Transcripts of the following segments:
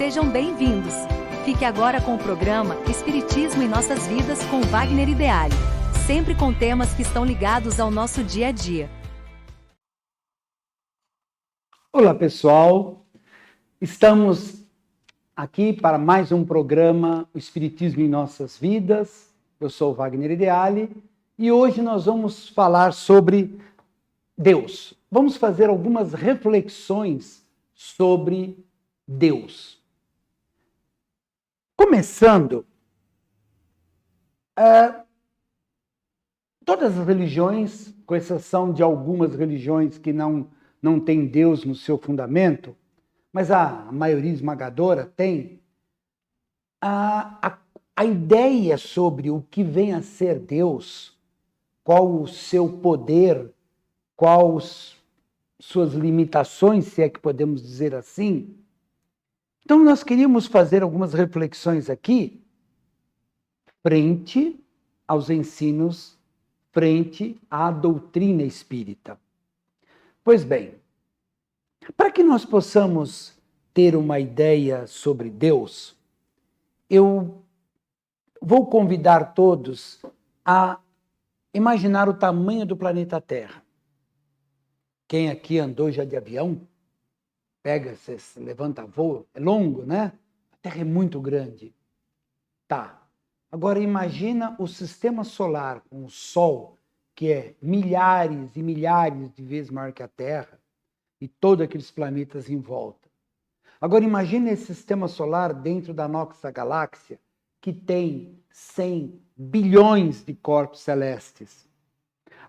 Sejam bem-vindos. Fique agora com o programa Espiritismo em Nossas Vidas com Wagner Ideale, sempre com temas que estão ligados ao nosso dia a dia. Olá, pessoal. Estamos aqui para mais um programa o Espiritismo em Nossas Vidas. Eu sou o Wagner Ideale e hoje nós vamos falar sobre Deus. Vamos fazer algumas reflexões sobre Deus. Começando, todas as religiões, com exceção de algumas religiões que não têm Deus no seu fundamento, mas a maioria esmagadora tem, a ideia sobre o que vem a ser Deus, qual o seu poder, quais suas limitações, se é que podemos dizer assim. Então, nós queríamos fazer algumas reflexões aqui, frente aos ensinos, frente à doutrina espírita. Pois bem, para que nós possamos ter uma ideia sobre Deus, eu vou convidar todos a imaginar o tamanho do planeta Terra. Quem aqui andou já de avião? Pega, você levanta voo, é longo, né? A Terra é muito grande. Tá. Agora imagina o sistema solar com o Sol, que é milhares e milhares de vezes maior que a Terra, e todos aqueles planetas em volta. Agora imagine esse sistema solar dentro da nossa galáxia, que tem 100 bilhões de corpos celestes.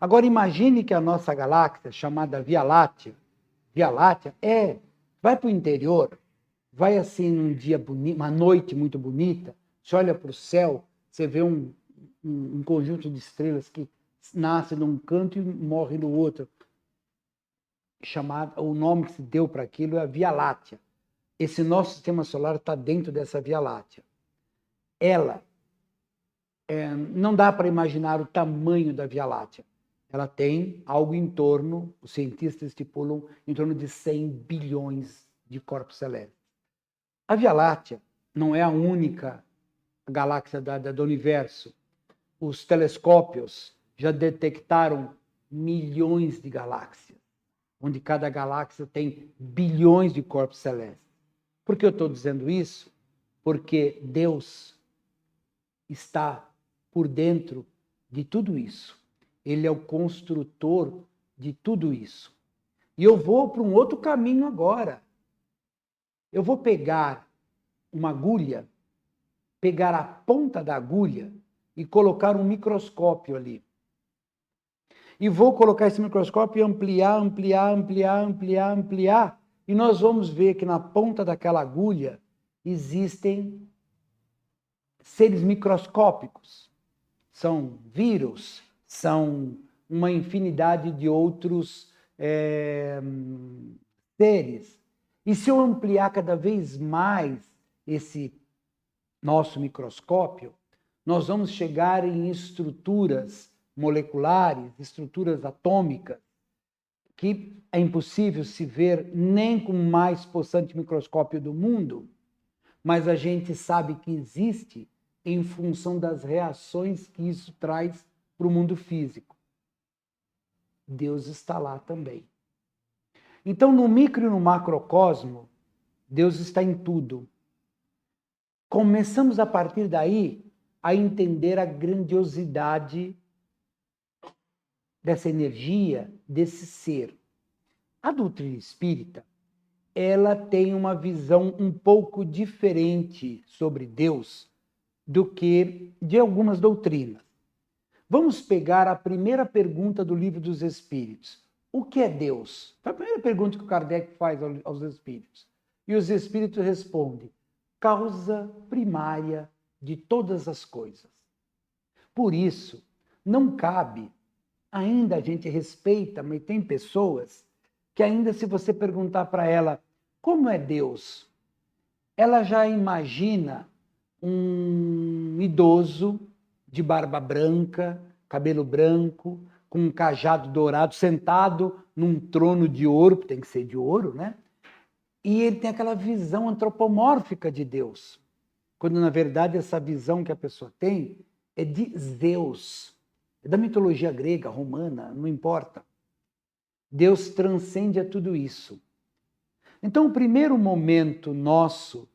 Agora imagine que a nossa galáxia, chamada Via Láctea, vai para o interior, vai assim num dia bonito, uma noite muito bonita, você olha para o céu, você vê um conjunto de estrelas que nasce num canto e morre no outro. O nome que se deu para aquilo é a Via Láctea. Esse nosso sistema solar está dentro dessa Via Láctea. Ela, não dá para imaginar o tamanho da Via Láctea. Ela tem algo em torno, os cientistas estipulam, em torno de 100 bilhões de corpos celestes. A Via Láctea não é a única galáxia do universo. Os telescópios já detectaram milhões de galáxias, onde cada galáxia tem bilhões de corpos celestes. Por que eu estou dizendo isso? Porque Deus está por dentro de tudo isso. Ele é o construtor de tudo isso. E eu vou para um outro caminho agora. Eu vou pegar uma agulha, pegar a ponta da agulha e colocar um microscópio ali. E vou colocar esse microscópio e ampliar. E nós vamos ver que na ponta daquela agulha existem seres microscópicos. São vírus, são uma infinidade de outros seres. E se eu ampliar cada vez mais esse nosso microscópio, nós vamos chegar em estruturas moleculares, estruturas atômicas, que é impossível se ver nem com o mais possante microscópio do mundo, mas a gente sabe que existe em função das reações que isso traz para o mundo físico. Deus está lá também. Então, no micro e no macrocosmo, Deus está em tudo. Começamos a partir daí a entender a grandiosidade dessa energia, desse ser. A doutrina espírita, ela tem uma visão um pouco diferente sobre Deus do que de algumas doutrinas. Vamos pegar a primeira pergunta do Livro dos Espíritos. O que é Deus? Foi a primeira pergunta que o Kardec faz aos espíritos. E os espíritos respondem: causa primária de todas as coisas. Por isso, não cabe, ainda a gente respeita, mas tem pessoas que ainda se você perguntar para ela como é Deus, ela já imagina um idoso de barba branca, cabelo branco, com um cajado dourado, sentado num trono de ouro, tem que ser de ouro, né? E ele tem aquela visão antropomórfica de Deus, quando na verdade essa visão que a pessoa tem é de Zeus, é da mitologia grega, romana, não importa. Deus transcende a tudo isso. Então, o primeiro momento nosso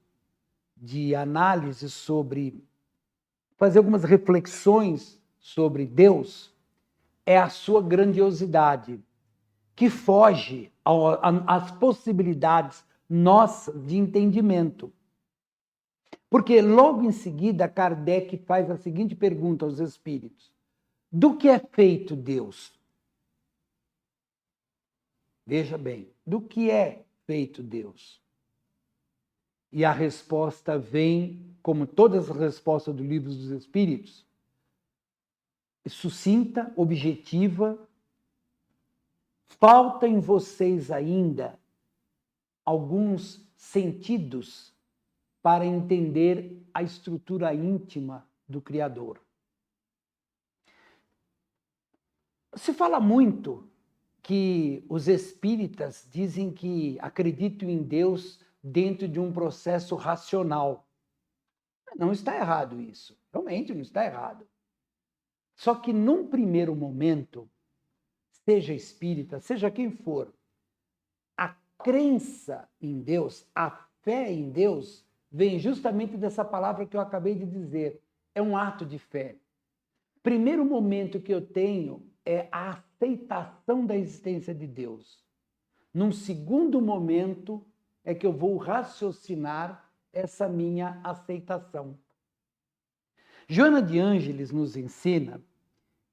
de análise sobre, fazer algumas reflexões sobre Deus, é a sua grandiosidade, que foge às possibilidades nossas de entendimento. Porque logo em seguida, Kardec faz a seguinte pergunta aos espíritos: do que é feito Deus? Veja bem, do que é feito Deus? E a resposta vem, como todas as respostas do Livro dos Espíritos, sucinta, objetiva. Falta em vocês ainda alguns sentidos para entender a estrutura íntima do Criador. Se fala muito que os espíritas dizem que acreditam em Deus dentro de um processo racional. Não está errado isso, realmente não está errado. Só que num primeiro momento, seja espírita, seja quem for, a crença em Deus, a fé em Deus, vem justamente dessa palavra que eu acabei de dizer. É um ato de fé. Primeiro momento que eu tenho é a aceitação da existência de Deus. Num segundo momento é que eu vou raciocinar essa minha aceitação. Joana de Ângeles nos ensina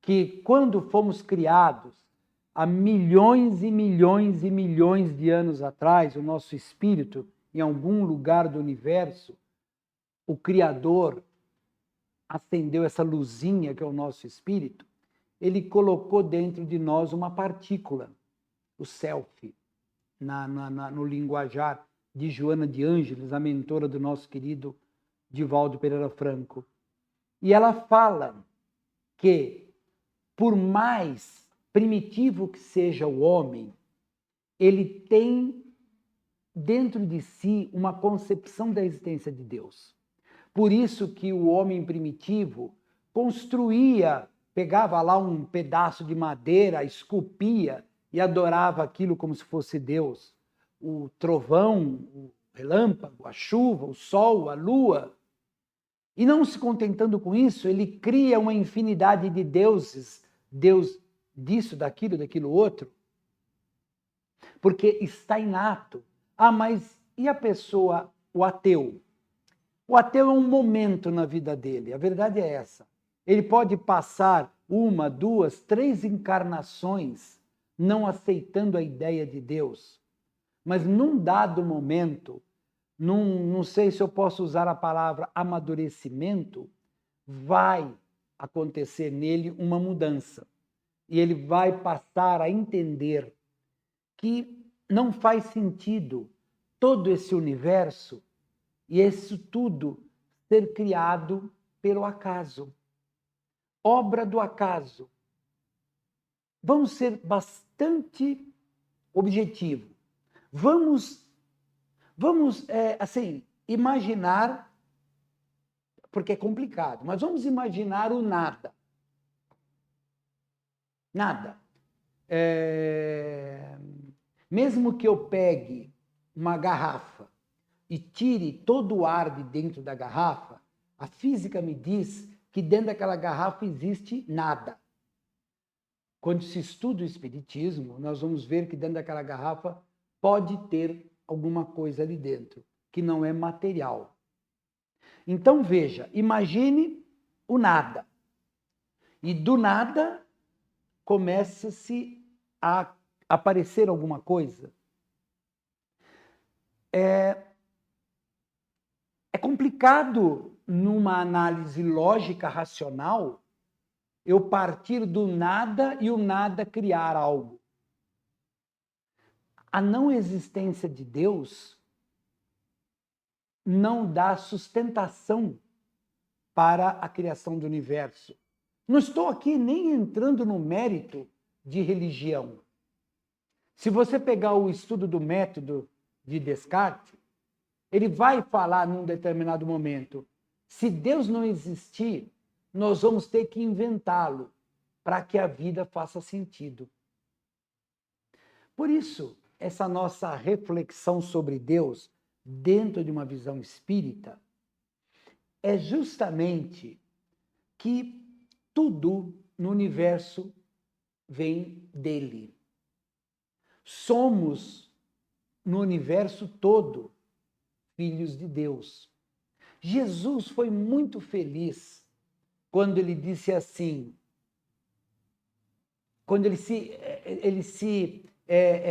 que quando fomos criados há milhões e milhões e milhões de anos atrás, o nosso espírito, em algum lugar do universo, o Criador acendeu essa luzinha que é o nosso espírito, ele colocou dentro de nós uma partícula, o self, no linguajar de Joana de Ângeles, a mentora do nosso querido Divaldo Pereira Franco. E ela fala que, por mais primitivo que seja o homem, ele tem dentro de si uma concepção da existência de Deus. Por isso que o homem primitivo construía, pegava lá um pedaço de madeira, esculpia e adorava aquilo como se fosse Deus. O trovão, o relâmpago, a chuva, o sol, a lua. E não se contentando com isso, ele cria uma infinidade de deuses, Deus disso, daquilo outro, porque está inato. Ah, mas e a pessoa, o ateu? O ateu é um momento na vida dele, a verdade é essa. Ele pode passar 1, 2, 3 encarnações não aceitando a ideia de Deus, mas num dado momento, não sei se eu posso usar a palavra amadurecimento, vai acontecer nele uma mudança. E ele vai passar a entender que não faz sentido todo esse universo e isso tudo ser criado pelo acaso. Obra do acaso. Vamos ser bastante objetivos. Vamos imaginar, porque é complicado, mas vamos imaginar o nada. Nada. Mesmo que eu pegue uma garrafa e tire todo o ar de dentro da garrafa, a física me diz que dentro daquela garrafa existe nada. Quando se estuda o espiritismo, nós vamos ver que dentro daquela garrafa pode ter alguma coisa ali dentro, que não é material. Então, veja, imagine o nada. E do nada começa-se a aparecer alguma coisa. É complicado, numa análise lógica, racional, eu partir do nada e o nada criar algo. A não existência de Deus não dá sustentação para a criação do universo. Não estou aqui nem entrando no mérito de religião. Se você pegar o estudo do método de Descartes, ele vai falar num determinado momento, se Deus não existir, nós vamos ter que inventá-lo para que a vida faça sentido. Por isso, essa nossa reflexão sobre Deus dentro de uma visão espírita é justamente que tudo no universo vem dele. Somos, no universo todo, filhos de Deus. Jesus foi muito feliz quando ele disse assim, quando ele se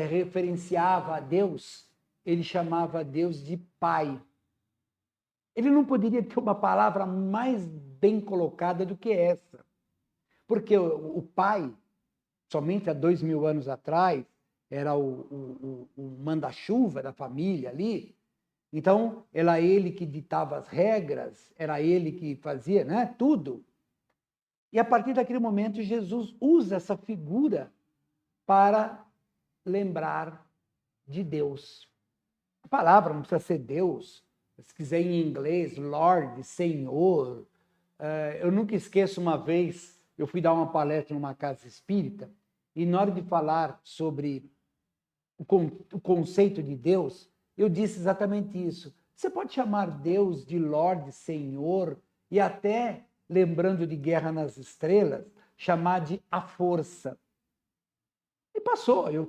referenciava a Deus, ele chamava Deus de Pai. Ele não poderia ter uma palavra mais bem colocada do que essa. Porque o Pai, somente há 2000 anos atrás, era o manda-chuva da família ali. Então, era ele que ditava as regras, era ele que fazia, né, tudo. E a partir daquele momento, Jesus usa essa figura para lembrar de Deus. A palavra não precisa ser Deus. Se quiser em inglês, Lord, Senhor. Eu nunca esqueço uma vez, eu fui dar uma palestra numa casa espírita, e na hora de falar sobre o conceito de Deus, eu disse exatamente isso. Você pode chamar Deus de Lorde, Senhor, e até, lembrando de Guerra nas Estrelas, chamar de a força. E passou, eu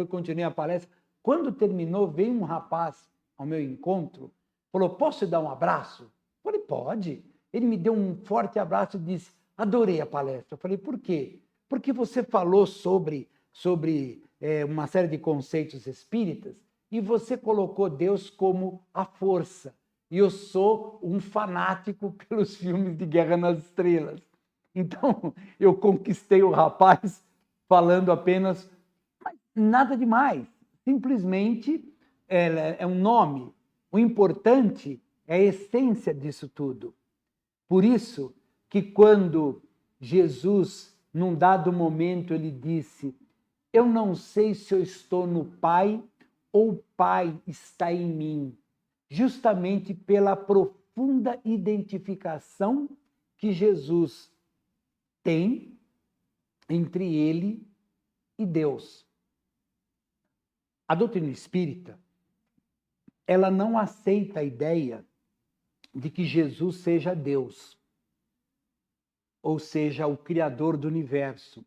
continuei a palestra. Quando terminou, veio um rapaz ao meu encontro, falou, posso dar um abraço? Eu falei, pode. Ele me deu um forte abraço e disse, adorei a palestra. Eu falei, por quê? Porque você falou sobre uma série de conceitos espíritas e você colocou Deus como a força. E eu sou um fanático pelos filmes de Guerra nas Estrelas. Então, eu conquistei o rapaz falando apenas, nada demais. Simplesmente é um nome. O importante é a essência disso tudo. Por isso que quando Jesus, num dado momento, ele disse, eu não sei se eu estou no Pai ou o Pai está em mim, justamente pela profunda identificação que Jesus tem entre ele e Deus. A doutrina espírita, ela não aceita a ideia de que Jesus seja Deus, ou seja, o Criador do universo.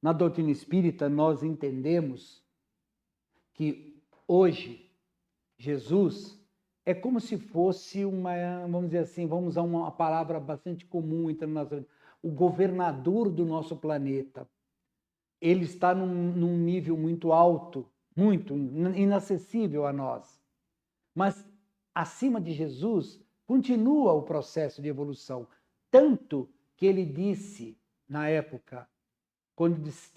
Na doutrina espírita, nós entendemos que hoje Jesus é como se fosse vamos dizer assim, vamos usar uma palavra bastante comum entre nós, o governador do nosso planeta. Ele está num nível muito alto, muito inacessível a nós. Mas acima de Jesus continua o processo de evolução, tanto que ele disse na época,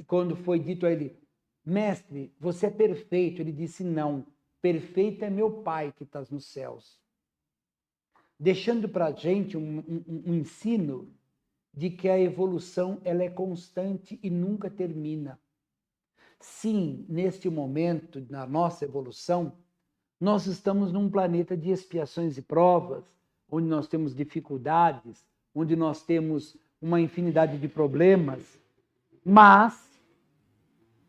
quando foi dito a ele, mestre, você é perfeito. Ele disse, não, perfeito é meu Pai que está nos céus. Deixando para a gente um ensino de que a evolução ela é constante e nunca termina. Sim, neste momento, na nossa evolução, nós estamos num planeta de expiações e provas, onde nós temos dificuldades, onde nós temos uma infinidade de problemas, mas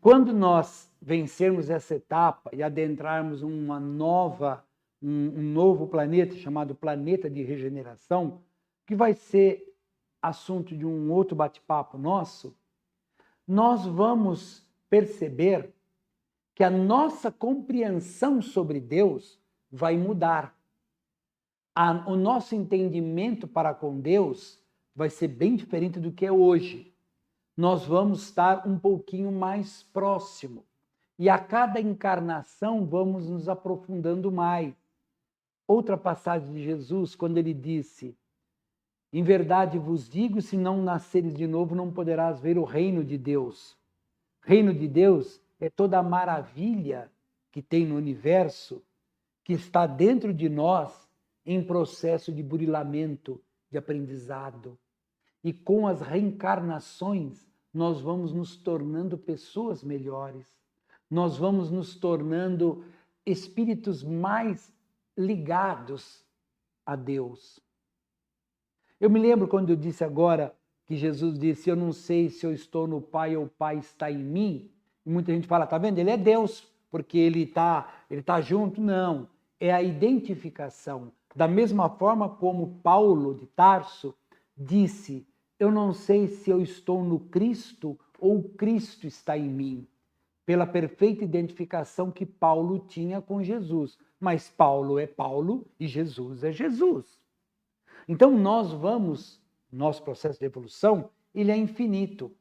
quando nós vencermos essa etapa e adentrarmos um novo planeta chamado planeta de regeneração, que vai ser assunto de um outro bate-papo nosso, nós vamos perceber que a nossa compreensão sobre Deus vai mudar. O nosso entendimento para com Deus vai ser bem diferente do que é hoje. Nós vamos estar um pouquinho mais próximo. E a cada encarnação vamos nos aprofundando mais. Outra passagem de Jesus, quando ele disse, em verdade vos digo, se não nasceres de novo, não poderás ver o reino de Deus. Reino de Deus é toda a maravilha que tem no universo, que está dentro de nós em processo de burilamento, de aprendizado. E com as reencarnações, nós vamos nos tornando pessoas melhores. Nós vamos nos tornando espíritos mais ligados a Deus. Eu me lembro quando eu disse agora que Jesus disse, eu não sei se eu estou no Pai ou o Pai está em mim. E muita gente fala, tá vendo? Ele é Deus, porque ele tá junto. Não, é a identificação. Da mesma forma como Paulo de Tarso disse, eu não sei se eu estou no Cristo ou Cristo está em mim. Pela perfeita identificação que Paulo tinha com Jesus. Mas Paulo é Paulo e Jesus é Jesus. Então nosso processo de evolução, ele é infinito.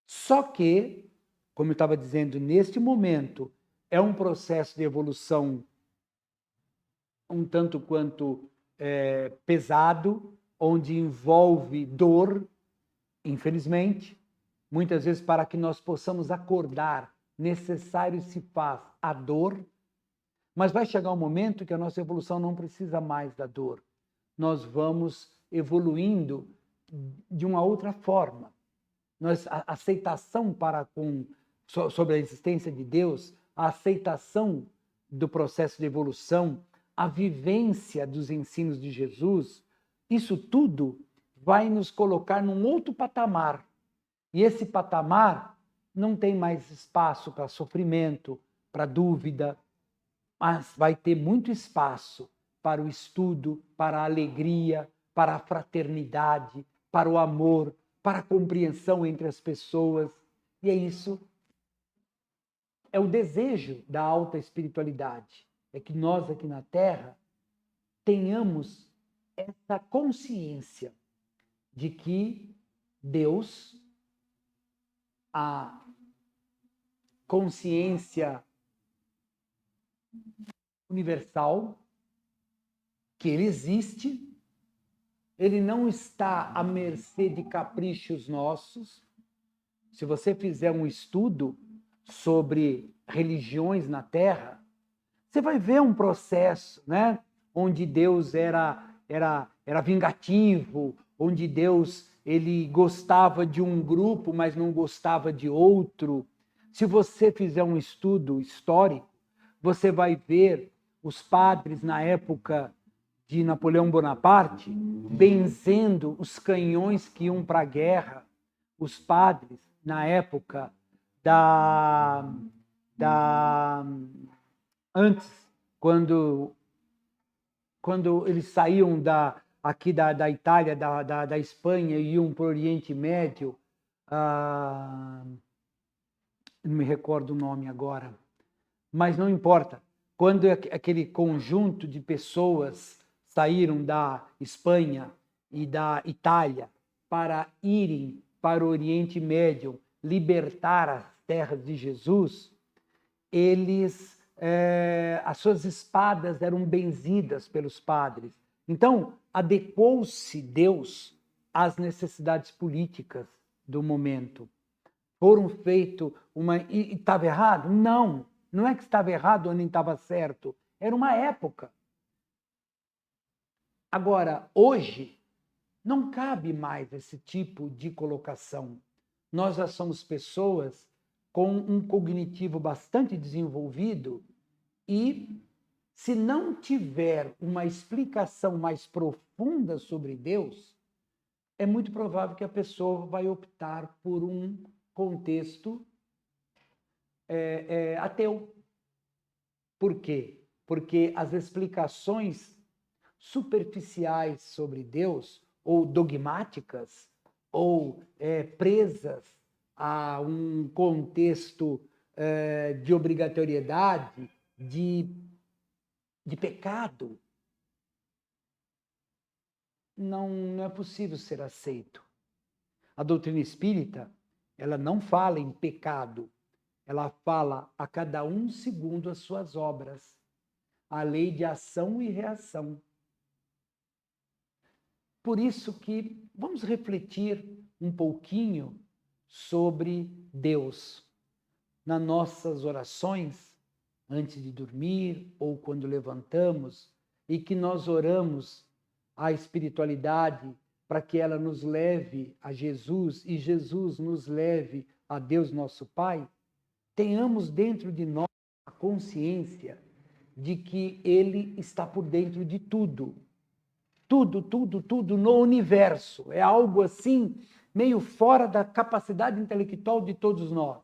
Só que, como eu estava dizendo, neste momento, é um processo de evolução um tanto quanto pesado, onde envolve dor, infelizmente. Muitas vezes, para que nós possamos acordar, necessário se faz a dor, mas vai chegar um momento que a nossa evolução não precisa mais da dor. Nós vamos evoluindo de uma outra forma. A aceitação sobre a existência de Deus, a aceitação do processo de evolução, a vivência dos ensinos de Jesus, isso tudo vai nos colocar num outro patamar. E esse patamar não tem mais espaço para sofrimento, para dúvida, mas vai ter muito espaço para o estudo, para a alegria, para a fraternidade, para o amor, para a compreensão entre as pessoas. E é isso, é o desejo da alta espiritualidade. É que nós aqui na Terra tenhamos essa consciência de que Deus, a consciência universal, que ele existe, ele não está à mercê de caprichos nossos. Se você fizer um estudo sobre religiões na Terra, você vai ver um processo, né? Onde Deus era vingativo, onde Deus ele gostava de um grupo, mas não gostava de outro. Se você fizer um estudo histórico, você vai ver os padres na época de Napoleão Bonaparte benzendo os canhões que iam para a guerra. Os padres na época antes, quando eles saíam aqui da Itália, da Espanha e iam para o Oriente Médio, não me recordo o nome agora, mas não importa. Quando aquele conjunto de pessoas saíram da Espanha e da Itália para irem para o Oriente Médio, libertar as terras de Jesus, as suas espadas eram benzidas pelos padres. Então, adequou-se Deus às necessidades políticas do momento. Foram feitos E estava errado? Não. Não é que estava errado ou nem estava certo. Era uma época. Agora, hoje, não cabe mais esse tipo de colocação. Nós já somos pessoas com um cognitivo bastante desenvolvido e, se não tiver uma explicação mais profunda sobre Deus, é muito provável que a pessoa vai optar por um contexto ateu. Por quê? Porque as explicações superficiais sobre Deus, ou dogmáticas, ou presas a um contexto de obrigatoriedade, de pecado, não é possível ser aceito. A doutrina espírita, ela não fala em pecado, ela fala a cada um segundo as suas obras, a lei de ação e reação. Por isso que vamos refletir um pouquinho sobre Deus nas nossas orações, antes de dormir ou quando levantamos, e que nós oramos a espiritualidade para que ela nos leve a Jesus e Jesus nos leve a Deus nosso Pai. Tenhamos dentro de nós a consciência de que ele está por dentro de tudo. Tudo, tudo, tudo no universo. É algo assim, meio fora da capacidade intelectual de todos nós.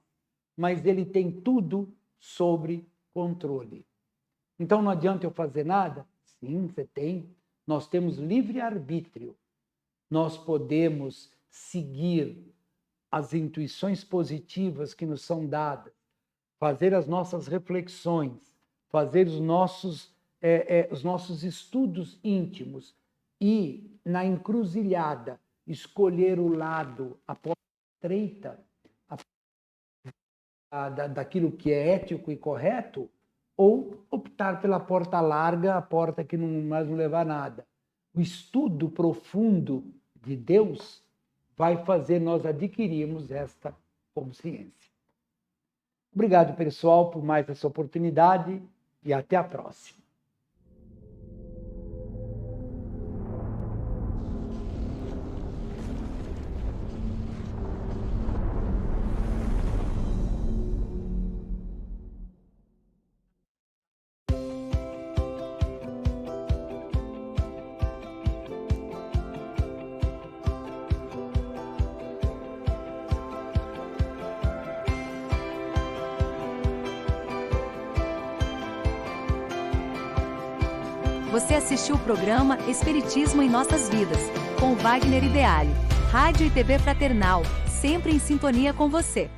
Mas ele tem tudo sob controle. Então não adianta eu fazer nada? Sim, você tem. Nós temos livre-arbítrio. Nós podemos seguir as intuições positivas que nos são dadas, fazer as nossas reflexões, fazer os nossos estudos íntimos e, na encruzilhada, escolher o lado, a porta estreita, daquilo que é ético e correto, ou optar pela porta larga, a porta que não mais não leva a nada. O estudo profundo de Deus vai fazer nós adquirirmos esta consciência. Obrigado, pessoal, por mais essa oportunidade e até a próxima. Você assistiu o programa Espiritismo em Nossas Vidas, com Wagner Ideale. Rádio e TV Fraternal, sempre em sintonia com você.